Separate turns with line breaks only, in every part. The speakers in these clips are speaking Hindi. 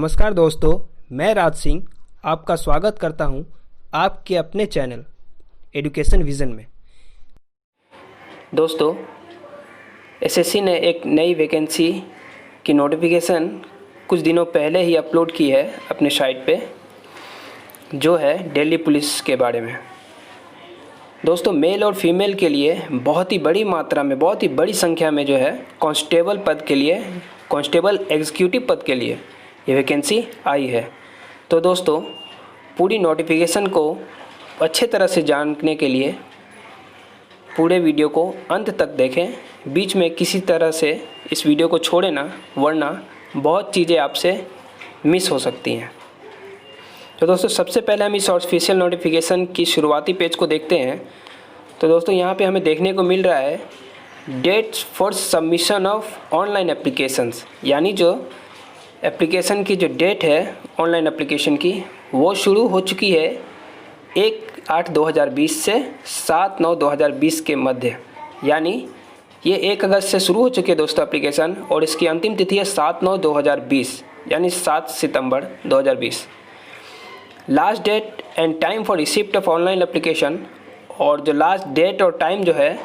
नमस्कार दोस्तों, मैं राज सिंह आपका स्वागत करता हूं आपके अपने चैनल एजुकेशन विज़न में। दोस्तों, एसएससी ने एक नई वैकेंसी की नोटिफिकेशन कुछ दिनों पहले ही अपलोड की है अपने साइट पे, जो है दिल्ली पुलिस के बारे में। दोस्तों, मेल और फीमेल के लिए बहुत ही बड़ी मात्रा में, बहुत ही बड़ी संख्या में जो है कांस्टेबल पद के लिए, कांस्टेबल एग्जीक्यूटिव पद के लिए ये वैकेंसी आई है। तो दोस्तों, पूरी नोटिफिकेशन को अच्छे तरह से जानने के लिए पूरे वीडियो को अंत तक देखें। बीच में किसी तरह से इस वीडियो को छोड़े ना, वरना बहुत चीज़ें आपसे मिस हो सकती हैं। तो दोस्तों, सबसे पहले हम इस ऑफिशियल नोटिफिकेशन की शुरुआती पेज को देखते हैं। तो दोस्तों, यहाँ पे हमें देखने को मिल रहा है dates for submission of online applications, यानी जो एप्लीकेशन की जो डेट है ऑनलाइन एप्लीकेशन की, वो शुरू हो चुकी है 1/8/2020 से 7/9/2020 के मध्य। यानी ये 1 अगस्त से शुरू हो चुकी है दोस्तों एप्लीकेशन, और इसकी अंतिम तिथि है 7/9/2020, यानी 7 सितंबर 2020। Last date and time for receipt of online application, और जो लास्ट डेट और टाइम जो है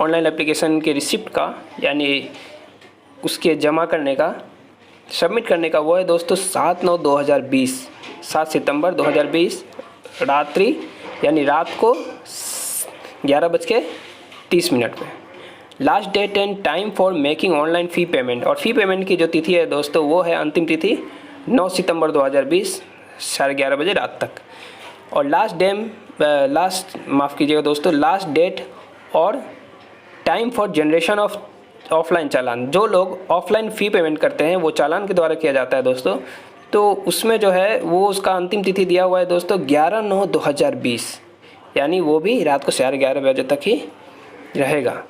ऑनलाइन एप्लीकेशन के रिसिप्ट का, यानी उसके जमा करने का, सबमिट करने का, वो है दोस्तों 7/9/2020, 7 सितंबर 2020 रात्रि, यानी रात को 11:30 पे। Last date and time for making online fee payment, और फ़ी पेमेंट की जो तिथि है दोस्तों, वो है अंतिम तिथि 9 सितंबर 2020 11:30 बजे रात तक। और लास्ट डेट और time for generation of offline चालान, जो लोग ऑफलाइन फ़ी पेमेंट करते हैं वो चालान के द्वारा किया जाता है दोस्तों, तो उसमें जो है वो उसका अंतिम तिथि दिया हुआ है दोस्तों 11/9/2020, यानी वो भी रात को 11:30 बजे तक ही रहेगा।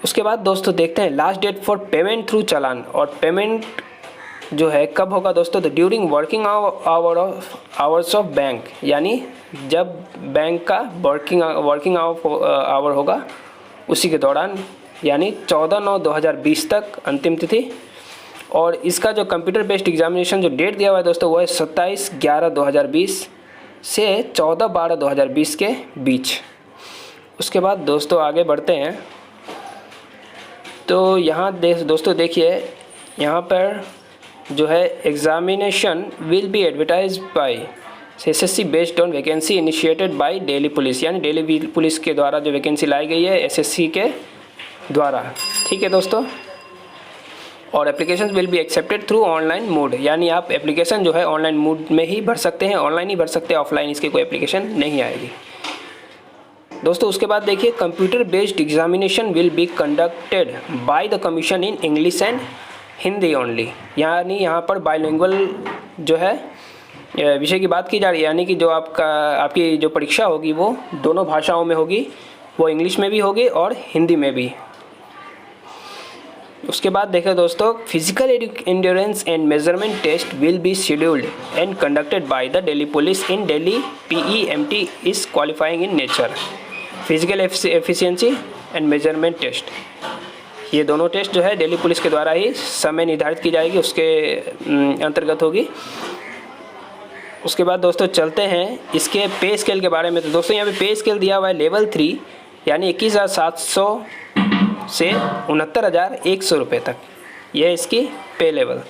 उसके बाद दोस्तों देखते हैं last date for payment through चालान, और पेमेंट जो है कब होगा दोस्तों, तो during working hours of bank, यानी जब बैंक का वर्किंग आवर होगा उसी के दौरान, यानी 14/9/2020 तक अंतिम तिथि। और इसका जो कंप्यूटर बेस्ड एग्जामिनेशन जो डेट दिया हुआ है दोस्तों, वो है 27/11/2020 से 14/12/2020 के बीच। उसके बाद दोस्तों आगे बढ़ते हैं। तो यहाँ दोस्तों देखिए, यहाँ पर जो है examination will be advertise by SSC based on vacancy initiated by Delhi police, यानी दिल्ली पुलिस के द्वारा जो वैकेंसी लाई गई है एसएससी के द्वारा। ठीक है दोस्तों, और application will be accepted through online mode, यानी आप एप्लीकेशन जो है ऑनलाइन मोड में ही भर सकते हैं, ऑनलाइन ही भर सकते हैं, ऑफलाइन इसकी कोई एप्लीकेशन नहीं आएगी दोस्तों। उसके बाद देखिए, computer based examination will be conducted by the commission in English and Hindi only, यानी यहाँ पर बाइलिंगुअल जो है विषय की बात की जा रही है, यानी कि जो आपकी जो परीक्षा होगी वो दोनों भाषाओं में होगी, वो इंग्लिश में भी होगी और हिंदी में भी। उसके बाद देखें दोस्तों, physical endurance and measurement test will be scheduled and conducted by the Delhi police in Delhi PEMT is qualifying in nature. Physical efficiency and measurement test, ये दोनों टेस्ट जो है दिल्ली पुलिस के द्वारा ही समय निर्धारित की जाएगी, उसके अंतर्गत होगी। उसके बाद दोस्तों चलते हैं इसके पे स्केल के बारे में। तो दोस्तों यहाँ पे पे स्केल दिया हुआ है लेवल 3, यानी 21,700 से 69,100 रुपये तक, यह है इसकी पे लेवल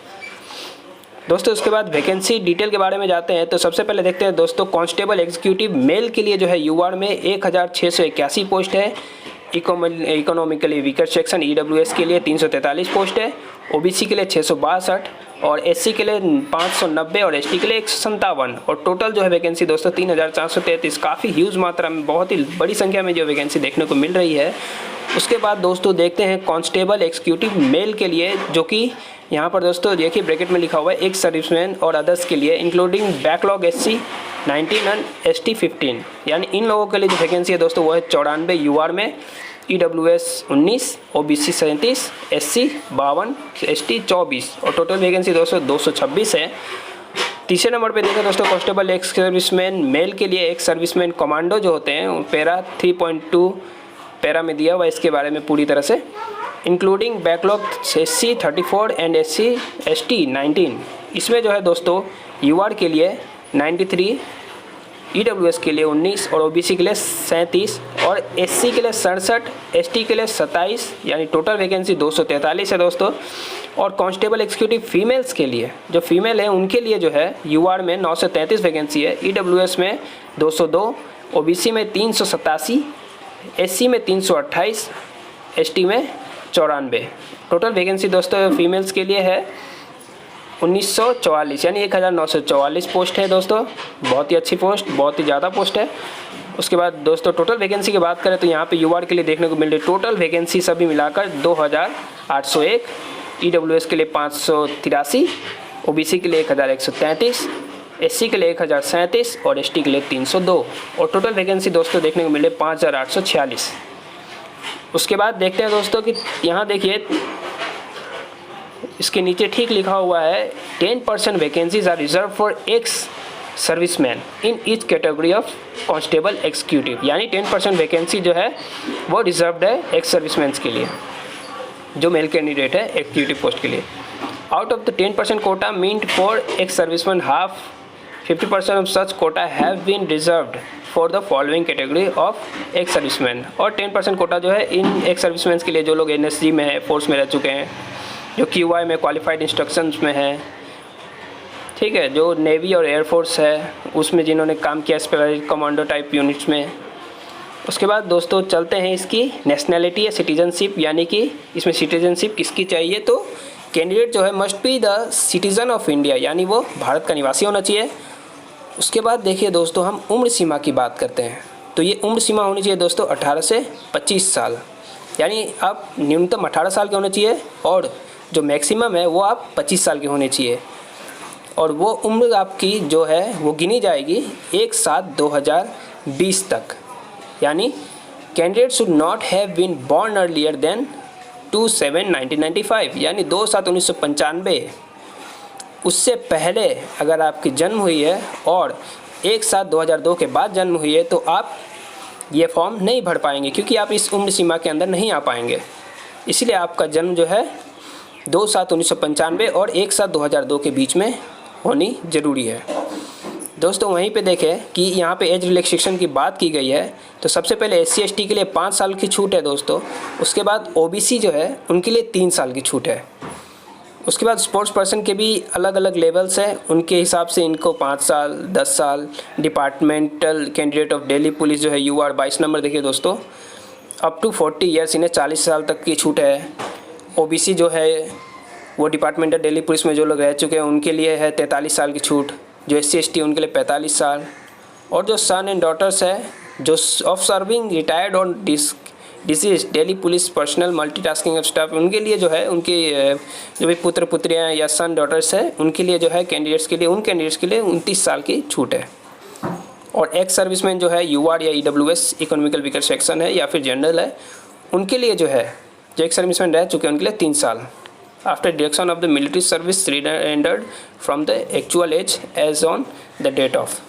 दोस्तों। उसके बाद वैकेंसी डिटेल के बारे में जाते हैं। तो सबसे पहले देखते हैं दोस्तों, कांस्टेबल एग्जीक्यूटिव मेल के लिए जो है यूआर में 1,681 पोस्ट है। इकोनॉमिकली वीकर सेक्शन EWS के लिए 343 पोस्ट है, OBC के लिए 662, और SC के लिए 590, और ST के लिए 157, और टोटल जो है वैकेंसी दोस्तों 3,433, काफ़ी ह्यूज मात्रा में, बहुत ही बड़ी संख्या में जो वैकेंसी देखने को मिल रही है। उसके बाद दोस्तों देखते हैं कांस्टेबल एग्जीक्यूटिव मेल के लिए, जो कि यहाँ पर दोस्तों देखिए ब्रैकेट में लिखा हुआ है एक्स सर्विसमैन और अदर्स के लिए, including backlog SC 19 and ST 15, यानी इन लोगों के लिए जो वैकेंसी है दोस्तों वो है 94 यूआर में, EWS 19, OBC 37, SC 52, ST 24, और टोटल वैकेंसी दोस्तों 226 है। तीसरे नंबर पे देखें दोस्तों, कांस्टेबल एक्स सर्विसमैन मेल के लिए एक्स सर्विसमैन कमांडो जो होते हैं, पैरा 3.2 पैरा में दिया हुआ है इसके बारे में पूरी तरह से। Including backlog SC 34 and SC ST 19। इसमें जो है दोस्तों UR के लिए 93, EWS के लिए 19 और OBC के लिए 37 और SC के लिए 67, ST के लिए 27, यानी टोटल वैकेंसी 243 है दोस्तों। और कांस्टेबल एग्जीक्यूटिव फीमेल्स के लिए, जो फीमेल है उनके लिए जो है UR में 933 वैकेंसी है, EWS में 202, OBC में 387, SC में 328, ST में 94। टोटल वैकेंसी दोस्तों फीमेल्स के लिए है 1944, यानी 1944 पोस्ट है दोस्तों। बहुत ही अच्छी पोस्ट, बहुत ही ज़्यादा पोस्ट है। उसके बाद दोस्तों टोटल वैकेंसी की बात करें तो यहाँ पे UR के लिए देखने को मिल रही टोटल वैकेंसी सभी मिलाकर 2801, EWS के लिए 583, OBC के लिए 1133, SC के लिए 1037 और ST के लिए 302 और टोटल वैकेंसी दोस्तों देखने को मिले 5846। उसके बाद देखते हैं दोस्तों कि यहाँ देखिए इसके नीचे ठीक लिखा हुआ है 10% vacancies are reserve for ex serviceman in each category of constable executive, यानी 10% वैकेंसी जो है वो रिजर्व्ड है एक्स सर्विसमैन के लिए, जो मेल कैंडिडेट है एग्जीक्यूटिव पोस्ट के लिए। Out of the 10% quota meant for ex serviceman, half 50% of such quota have been reserved for the following category of ex serviceman. और 10% कोटा जो है इन एक्स सर्विसमैन के लिए जो लोग NSG में है, फोर्स में रह चुके हैं, जो QI में क्वालिफाइड इंस्ट्रक्शंस में है, ठीक है, जो नेवी और एयरफोर्स है उसमें जिन्होंने काम किया स्पेशलाइज्ड कमांडो टाइप यूनिट्स में। उसके बाद दोस्तों चलते हैं इसकी नेशनैलिटी या सिटीजनशिप, यानी कि इसमें सिटीजनशिप किसकी चाहिए, तो कैंडिडेट जो है must be the citizen of India, यानी वो भारत का निवासी होना चाहिए। उसके बाद देखिए दोस्तों हम उम्र सीमा की बात करते हैं, तो ये उम्र सीमा होनी चाहिए दोस्तों 18 से 25 साल, यानी आप न्यूनतम 18 साल के होने चाहिए और जो मैक्सिमम है वो आप 25 साल के होने चाहिए। और वो उम्र आपकी जो है वो गिनी जाएगी 1/7/2020 तक, यानी candidate should not have been born earlier than 2/7/1995, यानी 2/7/1995 उससे पहले अगर आपकी जन्म हुई है और 1/7/2002 के बाद जन्म हुई है तो आप ये फॉर्म नहीं भर पाएंगे, क्योंकि आप इस उम्र सीमा के अंदर नहीं आ पाएंगे। इसलिए आपका जन्म जो है 2/7/1995 और 1/7/2002 के बीच में होनी ज़रूरी है दोस्तों। वहीं पे देखें कि यहाँ पे एज रिलैक्सेशन की बात की गई है, तो सबसे पहले SC ST के लिए 5 साल की छूट है दोस्तों। उसके बाद OBC जो है उनके लिए 3 साल की छूट है। उसके बाद स्पोर्ट्स पर्सन के भी अलग अलग लेवल्स हैं, उनके हिसाब से इनको 5 साल, 10 साल। Departmental candidate of Delhi police जो है UR 22 नंबर देखिए दोस्तों, अप टू 40 ईयर्स, इन्हें 40 साल तक की छूट है। OBC जो है वो डिपार्टमेंटल दिल्ली पुलिस में जो लोग रह चुके हैं उनके लिए है 43 साल की छूट। जो SC ST उनके लिए 45 साल। और जो सन एंड डॉटर्स है जो of serving retired on disease Delhi police personal multitasking of staff, उनके लिए जो है उनके जो भी पुत्र पुत्रियाँ या सन डॉटर्स है उनके लिए जो है कैंडिडेट्स के लिए, उन कैंडिडेट्स के लिए 29 साल की छूट है। और एक्स सर्विसमैन जो है UR या EWS इकोनॉमिकल वीकर सेक्शन है या फिर जनरल है, उनके लिए जो है जो एक्स सर्विसमैन रह चुके हैं उनके लिए 3 साल। After deduction of the military service rendered from the actual age age on the date of.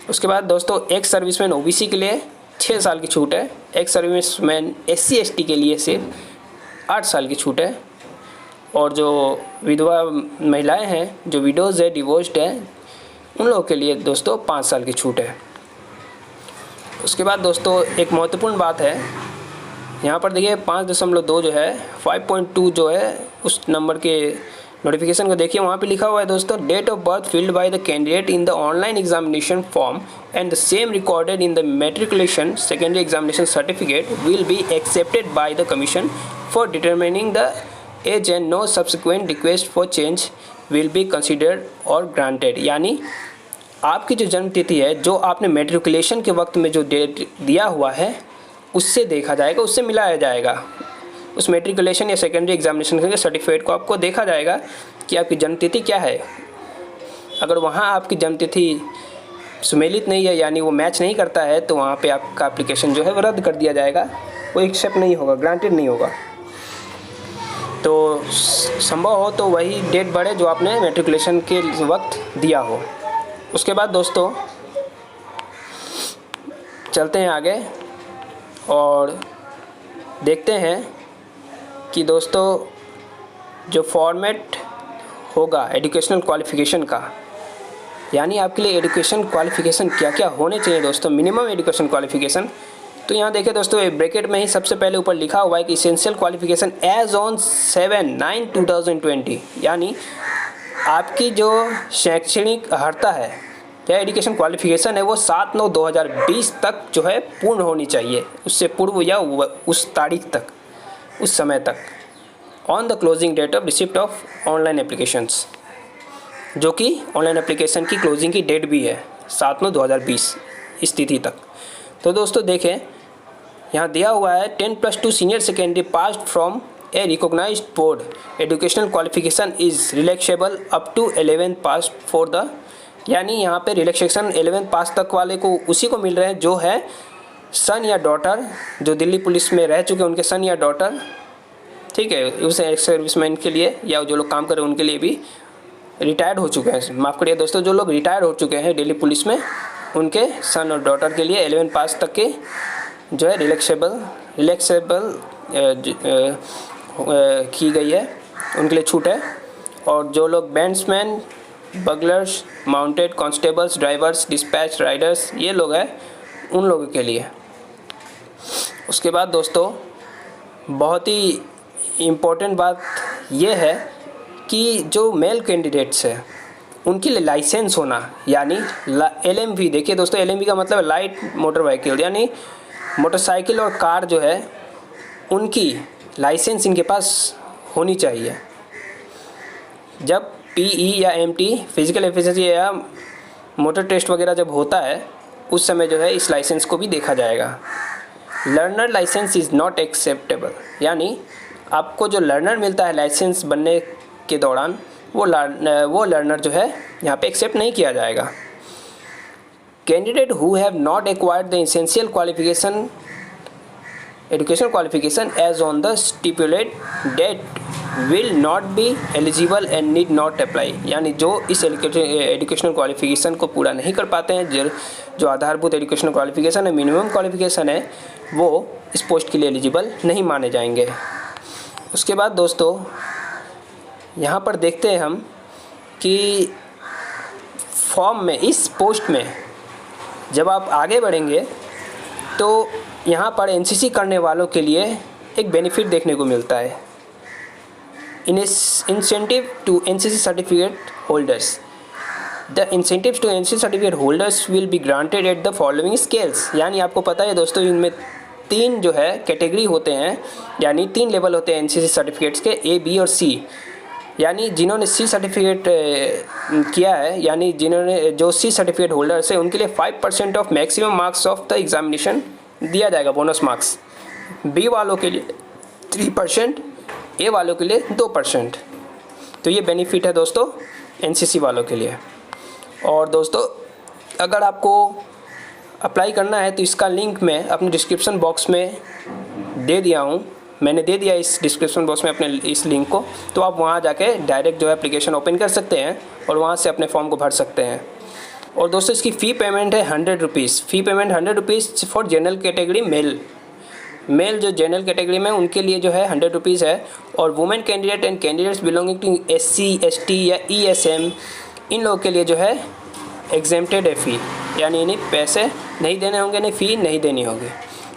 उसके बाद दोस्तों एक्स सर्विसमैन OBC के लिए 6 साल की छूट है। एक्स सर्विसमैन SC ST के लिए सिर्फ 8 साल की छूट है। और जो विधवा महिलाएं हैं, जो विडोज़ है, डिवोर्स्ड है, उन लोगों के लिए दोस्तों 5 साल की छूट है। उसके बाद दोस्तों एक महत्वपूर्ण बात है, यहाँ पर देखिए 5.2 जो है 5.2 जो है उस नंबर के नोटिफिकेशन को देखिए, वहाँ पे लिखा हुआ है दोस्तों, date of birth filled by the candidate in the online examination form and the same recorded in the matriculation secondary examination certificate will be accepted by the commission for determining the age and no subsequent request for change will be considered और ग्रांटेड। यानी आपकी जो जन्म तिथि है, जो आपने मैट्रिकुलेशन के वक्त में जो डेट दिया हुआ है उससे देखा जाएगा, उससे मिलाया जाएगा। उस मैट्रिकुलेशन या सेकेंडरी एग्जामिनेशन के सर्टिफिकेट को आपको देखा जाएगा कि आपकी जन्मतिथि क्या है। अगर वहाँ आपकी जन्मतिथि सुमेलित नहीं है, यानी वो मैच नहीं करता है, तो वहाँ पे आपका एप्लीकेशन जो है वो रद्द कर दिया जाएगा, वो एक्सेप्ट नहीं होगा, ग्रांटेड नहीं होगा। तो संभव हो तो वही डेट बढ़े जो आपने मैट्रिकुलेशन के वक्त दिया हो। उसके बाद दोस्तों चलते हैं आगे और देखते हैं कि दोस्तों जो फॉर्मेट होगा एजुकेशनल क्वालिफ़िकेशन का, यानी आपके लिए एजुकेशन क्वालिफ़िकेशन क्या क्या होने चाहिए दोस्तों, मिनिमम एजुकेशन क्वालिफ़िकेशन। तो यहाँ देखिए दोस्तों, ब्रैकेट में ही सबसे पहले ऊपर लिखा हुआ है कि इसेंशियल क्वालिफ़िकेशन एज ऑन 7/9/2020, यानी आपकी जो शैक्षणिक अर्हता है या एजुकेशन क्वालिफ़िकेशन है वो 7/9/2020 तक जो है पूर्ण होनी चाहिए, उससे पूर्व या उस तारीख तक, उस समय तक, on the closing date of receipt of online applications, जो कि ऑनलाइन एप्लीकेशन की क्लोजिंग की डेट भी है 7/9/2020 इस तिथि तक। तो दोस्तों देखें, यहाँ दिया हुआ है 10+2 senior secondary pass from a recognised board, educational qualification is relaxable up to 11th pass for the, यानी यहाँ पे रिलैक्सेशन 11th पास तक वाले को उसी को मिल रहे हैं जो है सन या डॉटर, जो दिल्ली पुलिस में रह चुके हैं उनके सन या डॉटर, ठीक है, उस एक्स सर्विसमैन के लिए या जो लोग काम कर रहे हैं उनके लिए भी, रिटायर्ड हो चुके हैं, माफ़ करिए दोस्तों, जो लोग रिटायर्ड हो चुके हैं दिल्ली पुलिस में उनके सन और डॉटर के लिए 11 पास तक के जो है रिलैक्सेबल की गई है, उनके लिए छूट है। और जो लोग bandsmen, buglers, mounted constables, drivers, dispatch riders, ये लोग हैं उन लोगों के लिए। उसके बाद दोस्तों बहुत ही इम्पोर्टेंट बात ये है कि जो मेल कैंडिडेट्स हैं उनके लिए लाइसेंस होना, यानी LMV। देखिए दोस्तों, LMV का मतलब लाइट मोटर व्हीकल, यानी मोटरसाइकिल और कार जो है उनकी लाइसेंस इनके पास होनी चाहिए। जब PE या MT फिजिकल एफिशिएंसी या मोटर टेस्ट वगैरह जब होता है उस समय जो है इस लाइसेंस को भी देखा जाएगा। Learner licence is not acceptable, यानी आपको जो लर्नर मिलता है लाइसेंस बनने के दौरान वो लर्नर जो है यहाँ पे एक्सेप्ट नहीं किया जाएगा। Candidate who have not acquired the essential qualification education qualification as on the stipulate date will not be eligible and need not apply, यानी जो इस एजुकेशनल क्वालिफिकेशन को पूरा नहीं कर पाते हैं, जो आधारभूत एजुकेशनल क्वालिफिकेशन है, मिनिमम क्वालिफिकेशन है, वो इस पोस्ट के लिए एलिजिबल नहीं माने जाएंगे। उसके बाद दोस्तों यहाँ पर देखते हैं हम कि फॉर्म में, इस पोस्ट में जब आप आगे बढ़ेंगे तो यहाँ पर NCC करने वालों के लिए एक बेनिफिट देखने को मिलता है। Incentive to NCC certificate holders, the incentives to NCC certificate holders will be granted at the following scales, यानी आपको पता है दोस्तों इनमें 3 जो है कैटेगरी होते हैं, यानी 3 लेवल होते हैं NCC सर्टिफिकेट्स के, A, B और C। यानी जिन्होंने C सर्टिफिकेट किया है, यानी जिन्होंने जो C सर्टिफिकेट होल्डर्स है उनके लिए 5% of maximum marks of the examination दिया जाएगा, बोनस मार्क्स। B वालों के लिए 3%, A वालों के लिए 2%। तो ये बेनिफिट है दोस्तों NCC वालों के लिए। और दोस्तों अगर आपको अप्लाई करना है तो इसका लिंक मैं अपने डिस्क्रिप्शन बॉक्स में दे दिया हूँ, मैंने दे दिया इस डिस्क्रिप्शन बॉक्स में अपने इस लिंक को, तो आप वहाँ जाके डायरेक्ट जो है एप्लीकेशन ओपन कर सकते हैं और वहाँ से अपने फॉर्म को भर सकते हैं। और दोस्तों इसकी फ़ी पेमेंट है 100 rupees, fee payment 100 rupees for general category male जो जनरल कैटेगरी में उनके लिए जो है 100 रुपीज़ है। और women candidate and candidates belonging to SC ST या ESM, इन लोगों के लिए जो है एग्जेम्प्टेड है फ़ी, यानी इन्हें पैसे नहीं देने होंगे, इन्हें फ़ी नहीं देनी होगी।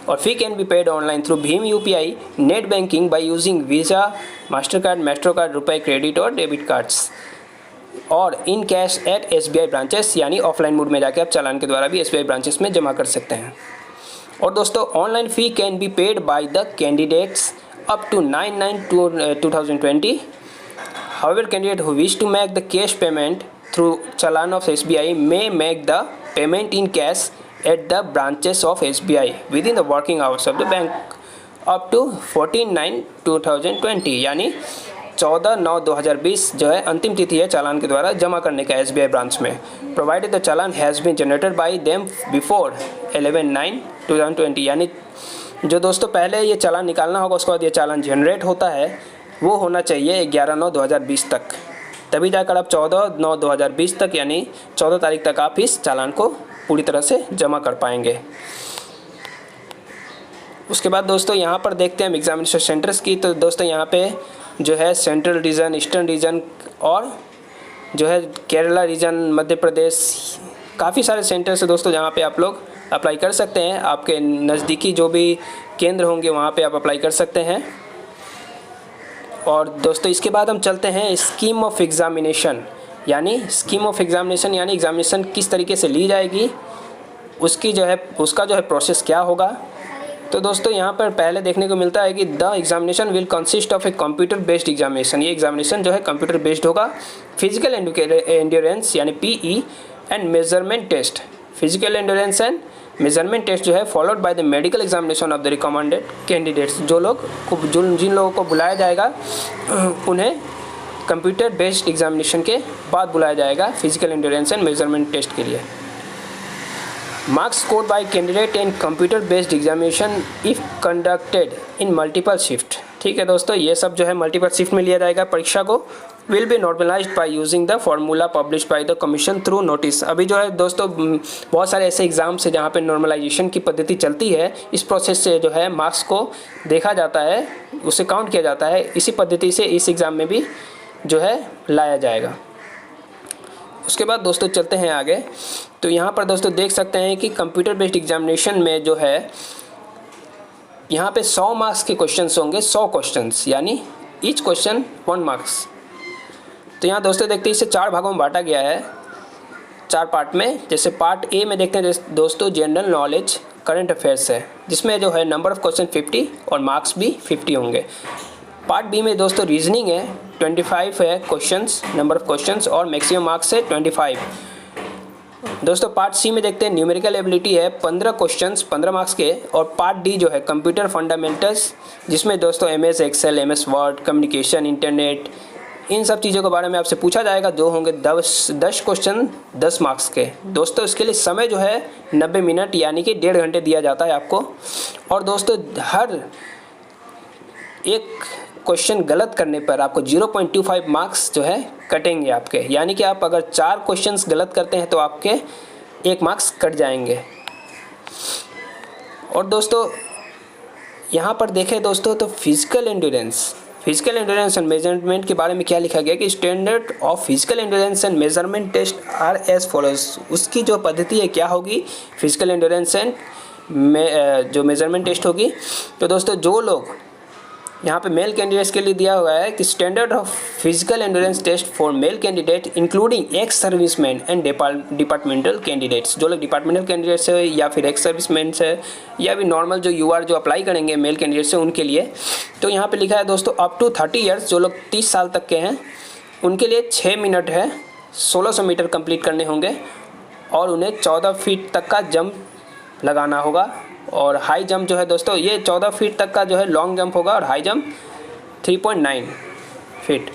और fee can be paid online through भीम UPI net banking by using Visa, master card, Maestro card, RuPay credit और डेबिट कार्ड्स, और in cash at SBI branches, यानी ऑफलाइन मोड में जाके आप चालान के द्वारा भी SBI ब्रांचेस में जमा कर सकते हैं। और दोस्तों online fee can be paid by the candidates up to 9/9/2020। However candidate who wish to make the cash payment through challan of SBI may make the payment in cash at the branches of SBI within the working hours of the bank up to 14/9/2020, यानी 14/9/2020 जो है अंतिम तिथि है चालान के द्वारा जमा करने का SBI ब्रांच में, provided the challan has been generated by them before 11/9/2020, यानी जो दोस्तों पहले ये चालान निकालना होगा उसके बाद ये चालान जनरेट होता है वो होना चाहिए 11/9/2020 तक, तभी जाकर आप 14/9/2020 तक, यानी 14 तारीख तक आप इस चालान को पूरी तरह से जमा कर पाएंगे। उसके बाद दोस्तों यहाँ पर देखते हैं हम एग्जामिनेशन सेंटर्स की। तो दोस्तों यहाँ पे जो है सेंट्रल रीजन, ईस्टर्न रीजन और जो है केरला रीजन, मध्य प्रदेश, काफ़ी सारे सेंटर्स है दोस्तों जहाँ पे आप लोग अप्लाई कर सकते हैं। आपके नज़दीकी जो भी केंद्र होंगे वहाँ पे आप अप्लाई कर सकते हैं। और दोस्तों इसके बाद हम चलते हैं स्कीम ऑफ एग्ज़ामिनेशन, यानी स्कीम ऑफ एग्ज़ामिनेशन यानी एग्ज़ामिनेशन किस तरीके से ली जाएगी, उसका जो है प्रोसेस क्या होगा। तो दोस्तों यहाँ पर पहले देखने को मिलता है कि the examination will consist of a computer based examination. ये एग्जामिनेशन जो है कंप्यूटर बेस्ड होगा। फिजिकल एंड्योरेंस यानी PE and measurement test, physical endurance and measurement test जो है followed by the medical examination of the recommended candidates. जिन लोगों को बुलाया जाएगा उन्हें कंप्यूटर बेस्ड एग्जामिनेशन के बाद बुलाया जाएगा physical endurance and measurement test के लिए। Marks scored by candidate in computer based examination if conducted in multiple shift. ठीक है दोस्तों, ये सब जो है मल्टीपल शिफ्ट में लिया जाएगा परीक्षा को। Will be normalised by using the formula publish by the commission through notice. अभी जो है दोस्तों बहुत सारे ऐसे एग्जाम्स है जहाँ पे नॉर्मलाइजेशन की पद्धति चलती है। इस प्रोसेस से जो है मार्क्स को देखा जाता है, उसे काउंट किया जाता है। इसी पद्धति से इस एग्ज़ाम में भी जो है लाया जाएगा। उसके बाद दोस्तों चलते हैं आगे। तो यहाँ पर दोस्तों देख सकते हैं कि कंप्यूटर बेस्ड एग्जामिनेशन में जो है यहाँ पे 100 मार्क्स के क्वेश्चंस होंगे, 100 क्वेश्चंस, यानी ईच क्वेश्चन 1 मार्क्स। तो यहाँ दोस्तों देखते हैं इसे 4 भागों में बांटा गया है, 4 पार्ट में। जैसे पार्ट ए में देखते हैं दोस्तों जनरल नॉलेज करंट अफेयर्स है, जिसमें जो है नंबर ऑफ क्वेश्चन 50 और मार्क्स भी 50 होंगे। पार्ट बी में दोस्तों रीजनिंग है, 25 है क्वेश्चंस, नंबर ऑफ क्वेश्चंस और मैक्सिमम मार्क्स है 25। दोस्तों पार्ट सी में देखते हैं न्यूमेरिकल एबिलिटी है, 15 क्वेश्चंस 15 मार्क्स के। और पार्ट डी जो है कंप्यूटर फंडामेंटल्स, जिसमें दोस्तों MS excel, MS word, communication, internet, इन सब चीज़ों के बारे में आपसे पूछा जाएगा, जो होंगे 10 क्वेश्चन 10 मार्क्स के। दोस्तों इसके लिए समय जो है 90 मिनट यानी कि 1.5 घंटे दिया जाता है आपको। और दोस्तों हर एक क्वेश्चन गलत करने पर आपको 0.25 मार्क्स जो है कटेंगे आपके, यानी कि आप अगर 4 क्वेश्चंस गलत करते हैं तो आपके 1 मार्क्स कट जाएंगे। और दोस्तों यहाँ पर देखें दोस्तों तो फिजिकल एंड्योरेंस एंड मेजरमेंट के बारे में क्या लिखा गया कि standard of physical endurance and measurement test are as follows. उसकी जो पद्धति है क्या होगी, फिजिकल एंड्योरेंस एंड जो मेजरमेंट टेस्ट होगी। तो दोस्तों जो लोग यहाँ पे मेल कैंडिडेट्स के लिए दिया हुआ है कि standard of physical endurance test for male candidate including ex serviceman and departmental candidates. जो लोग डिपार्टमेंटल कैंडिडेट्स है या फिर एक्स सर्विसमैन है या भी नॉर्मल जो यूआर जो अप्लाई करेंगे मेल कैंडिडेट्स है उनके लिए। तो यहाँ पे लिखा है दोस्तों अप टू 30 ईयर्स, जो लोग 30 साल तक के हैं उनके लिए 6 मिनट है, 1600 मीटर कंप्लीट करने होंगे और उन्हें 14 फीट तक का जंप लगाना होगा। और हाई जंप जो है दोस्तों ये 14 फीट तक का जो है लॉन्ग जंप होगा और हाई जंप 3.9 फीट।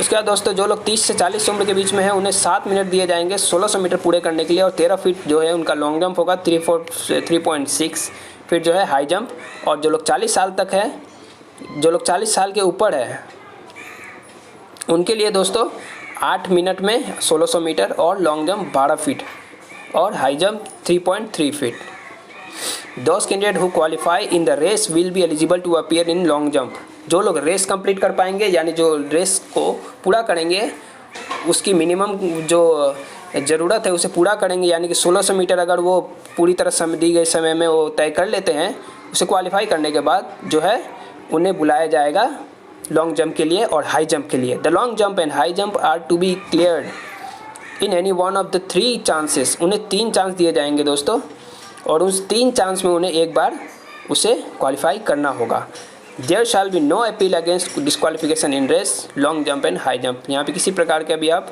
उसके बाद दोस्तों जो लोग 30 से 40 उम्र के बीच में हैं उन्हें 7 मिनट दिए जाएंगे 1600 मीटर पूरे करने के लिए। और 13 फीट जो है उनका लॉन्ग जंप होगा, 3.6 फीट जो है हाई जंप। और जो लोग 40 साल तक है, जो लोग 40 साल के ऊपर है उनके लिए दोस्तों 8 मिनट में 1600 मीटर और लॉन्ग जंप 12 फीट और high jump 3.3 feet. Those candidate who qualify in the race will be eligible to appear in long jump। जो लोग रेस कंप्लीट कर पाएंगे यानी जो रेस को पूरा करेंगे उसकी मिनिमम जो ज़रूरत है उसे पूरा करेंगे, यानी कि 1600 मीटर अगर वो पूरी तरह समय दी गई समय में वो तय कर लेते हैं, उसे क्वालिफाई करने के बाद जो है उन्हें बुलाया जाएगा लॉन्ग जंप के लिए और हाई जंप के लिए। The long jump and high jump are to be cleared in any one of the 3 chances. उन्हें 3 चांस दिए जाएंगे दोस्तों और उस 3 चांस में उन्हें एक बार उसे क्वालिफाई करना होगा। There shall be no appeal against disqualification in race, long jump and high jump. यहाँ पे किसी प्रकार का भी आप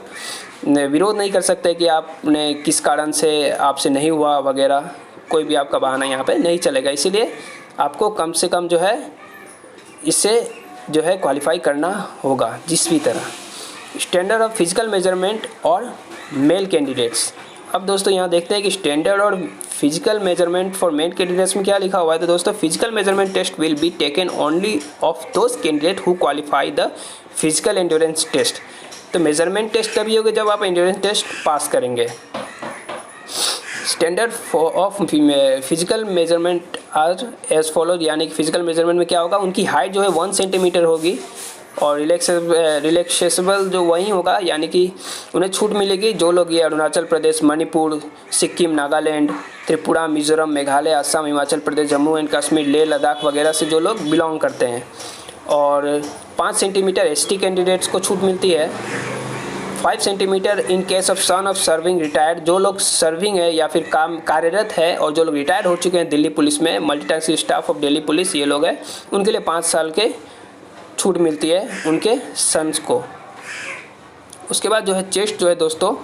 विरोध नहीं कर सकते कि आपने किस कारण से आपसे नहीं हुआ वगैरह, कोई भी आपका बहाना यहाँ पे नहीं चलेगा। इसीलिए आपको कम से कम जो है इससे जो है क्वालिफाई करना होगा जिस भी तरह। स्टैंडर्ड ऑफ फिजिकल मेजरमेंट और मेल कैंडिडेट्स। अब दोस्तों यहाँ देखते हैं कि स्टैंडर्ड और physical measurement for male candidates में क्या लिखा हुआ है। तो दोस्तों physical measurement test will be taken only of those candidate who qualify the physical endurance test. तो मेजरमेंट टेस्ट तभी होगा जब आप एंड्योरेंस टेस्ट पास करेंगे। Standard of physical measurement are as follows, यानी कि फिजिकल मेजरमेंट में क्या होगा, उनकी हाइट जो है 1 सेंटीमीटर होगी और रिलैक्सेबल जो वही होगा, यानी कि उन्हें छूट मिलेगी जो लोग ये अरुणाचल प्रदेश, मणिपुर, सिक्किम, नागालैंड, त्रिपुरा, मिजोरम, मेघालय, असम, हिमाचल प्रदेश, जम्मू एंड कश्मीर, लेह लद्दाख वगैरह से जो लोग बिलोंग करते हैं। और 5 सेंटीमीटर एसटी कैंडिडेट्स को छूट मिलती है। 5 centimetre in case of son of serving retired, जो लोग सर्विंग है या फिर कार्यरत है और जो लोग रिटायर हो चुके हैं दिल्ली पुलिस में, multitasking staff of Delhi police ये लोग हैं, उनके लिए 5 साल के छूट मिलती है उनके सन्स को। उसके बाद जो है चेस्ट जो है दोस्तों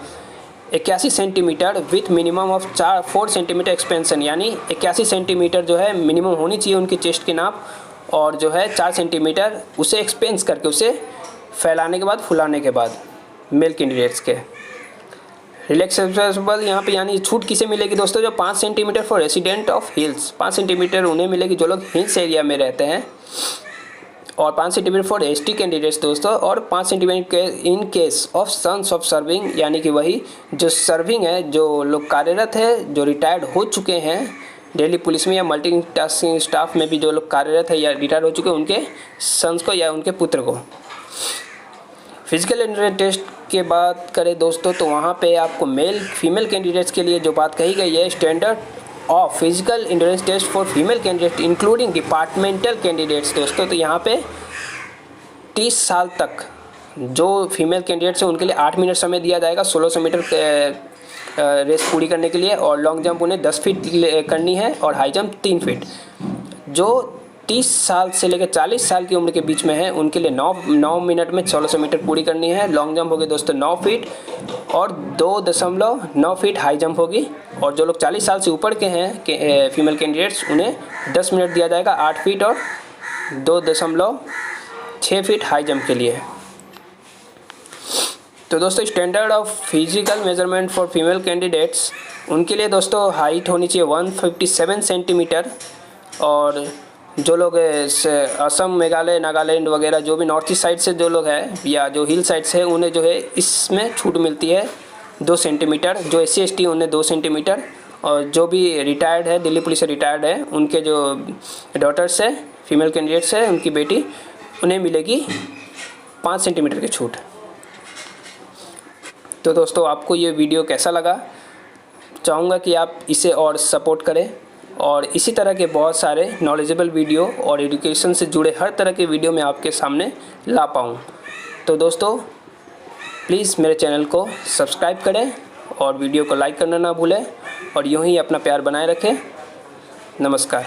81 centimetre with minimum of 4 centimetre expansion, यानी 81 सेंटीमीटर जो है मिनिमम होनी चाहिए उनकी चेस्ट की नाप, और जो है 4 सेंटीमीटर उसे एक्सपेंस करके उसे फैलाने के बाद फुलाने के बाद मेल कैंडिडेट्स के। रिलैक्सेबल यहाँ पे यानी छूट किसे मिलेगी दोस्तों, जो 5 centimetre for resident of hills, 5 centimetre उन्हें मिलेगी जो लोग हिल्स एरिया में रहते हैं, और 5 सेंटीमीटर फॉर एसटी कैंडिडेट्स दोस्तों, और 5 centimetre in case of sons of serving, यानी कि वही जो सर्विंग है, जो लोग कार्यरत है, जो रिटायर्ड हो चुके हैं दिल्ली पुलिस में या मल्टीटास्किंग स्टाफ में भी जो लोग कार्यरत है या रिटायर हो चुके हैं, उनके सन्स को या उनके पुत्र को। फिजिकल एंड्योरेंस टेस्ट के बात करें दोस्तों तो वहाँ पे आपको मेल फीमेल कैंडिडेट्स के लिए जो बात कही गई है, standard of physical endurance test for female candidate including departmental candidates दोस्तों, तो यहाँ पे 30 साल तक जो फीमेल कैंडिडेट्स हैं उनके लिए 8 मिनट समय दिया जाएगा 1600 मीटर रेस पूरी करने के लिए, और लॉन्ग जंप उन्हें 10 फीट करनी है और हाई जंप 3 फीट। जो 30 साल से लेकर 40 साल की उम्र के बीच में है उनके लिए 9 मिनट में 1600 मीटर पूरी करनी है। लॉन्ग जंप होगी दोस्तों 9 फीट और 2.9 फीट हाई जंप होगी, और जो लोग 40 साल से ऊपर के हैं फीमेल कैंडिडेट्स उन्हें 10 मिनट दिया जाएगा 8 फीट और 2.6 फीट हाई जंप के लिए। तो दोस्तों standard of physical measurement for female candidates, उनके लिए दोस्तों हाइट होनी चाहिए 157 सेंटीमीटर, और जो लोग असम, मेघालय, नागालैंड वगैरह जो भी नॉर्थ ईस्ट साइड से जो लोग हैं या जो हिल साइड से उन्हें जो है इसमें छूट मिलती है 2 सेंटीमीटर। जो SC ST उन्हें 2 सेंटीमीटर, और जो भी रिटायर्ड है दिल्ली पुलिस से रिटायर्ड है उनके जो डॉटर्स है फीमेल कैंडिडेट्स है उनकी बेटी, उन्हें मिलेगी 5 सेंटीमीटर की छूट। तो दोस्तों आपको ये वीडियो कैसा लगा, चाहूँगा कि आप इसे और सपोर्ट करें, और इसी तरह के बहुत सारे नॉलेजेबल वीडियो और एजुकेशन से जुड़े हर तरह के वीडियो मैं आपके सामने ला पाऊँ। तो दोस्तों प्लीज़ मेरे चैनल को सब्सक्राइब करें और वीडियो को लाइक करना ना भूलें, और यूँ ही अपना प्यार बनाए रखें। नमस्कार।